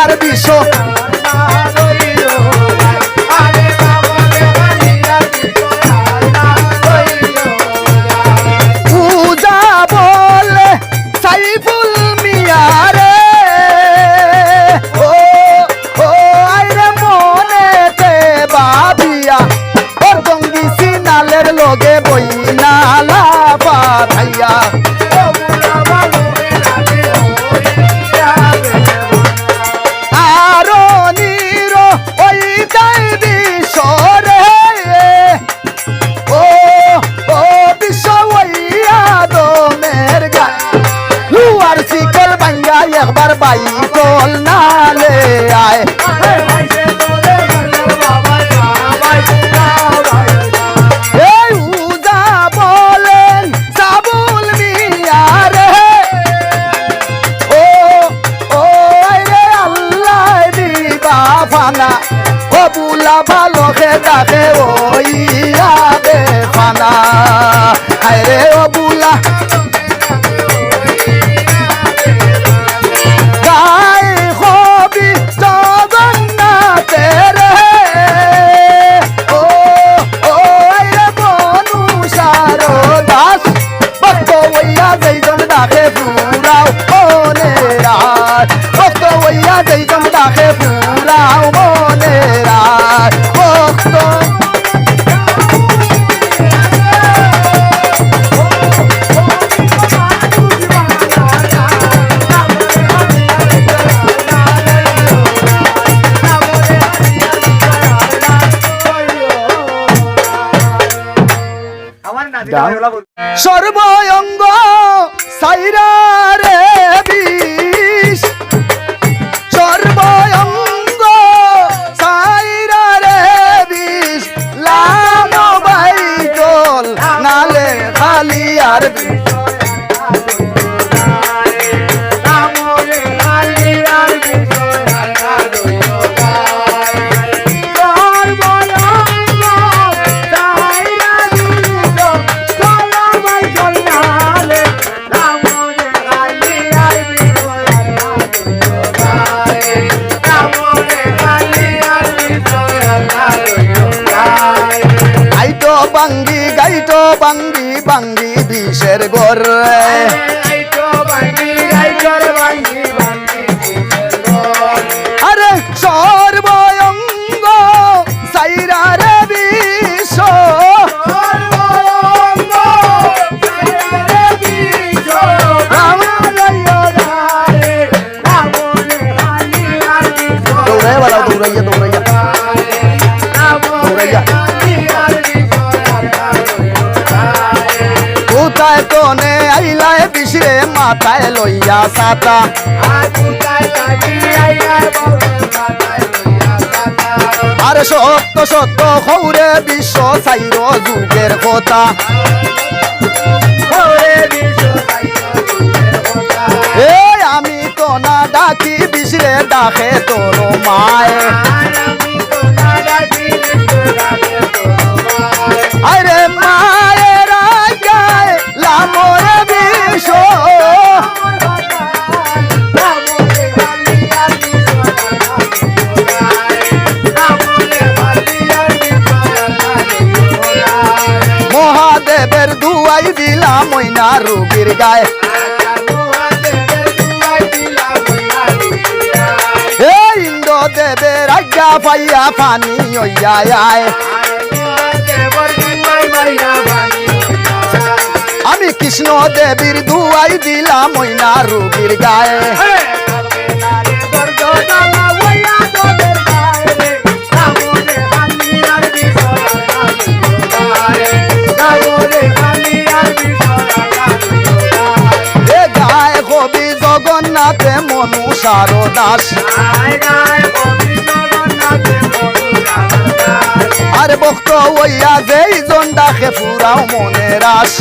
আর বিষ পূজা বলে সাইফুল মিয়া রে ও ও আইরে মনেতে বাবিয়া ওর জঙ্গি সিনালের লগে বইনালা বাধাইয়া আরো নির ওই যাই বিশ্বরে ও ও বিশ্ব ওইয়া দমের গা লুয়ার শিকল ভাঙ্গা একবার বাইতল নালে আয় এই উজা বলেন সাবুল মিয়া রে ও ও আইরে আল্লাহ দিবা ফানা ও বুলা ভালো খেতাকে ওইয়া দে ফানা আইরে ও বুলা গাই হবি জগন্নাথের ও ও আইরে বনু সারদাস ভক্ত হইয়া যেইজন ডাকে পুরাও মনে রাত ভক্ত হইয়া যেইজন ডাকে পুরাও মনে রাত ভক্ত সর্বঙ্গ সাইরা রে বিষ সর্বঙ্গ সাইরা রে বিষ লাম বাইতল নালে খালি আর বাঙ্গি গাইতো বাঙ্গি বাঙ্গি বিষের গর আরে সর্বঙ্গ সাইরা রে বিষ দৌড়াইয়া দৌড়াইয়া দৌড়াইয়া দৌড়াইয়া কোথায় কোনে আইলায় বিশরে মাথায় লইয়া সাতা আর সত্য সত্য খৌরে বিশ্ব সাইর যুগের কথা এই আমি তো না ডাকি বিশরে ডাকে তোর মায় আরে মায়ের গায় লামরে বিষ মহাদেবের দুয়াই দিলাম ময়না রুগীর গায়ে ইন্দ্রদেবের আজ্ঞা পাইয়া পানি হইয়া আয় আমি কৃষ্ণ দেবীর দুয়াই দিলাম ময়না রুগীর গায়ে গায়ে কবি জগন্নাথে মনু সারদাস আরে ভক্ত হইয়া যেই জন ডাকে পুরাও মনের আশ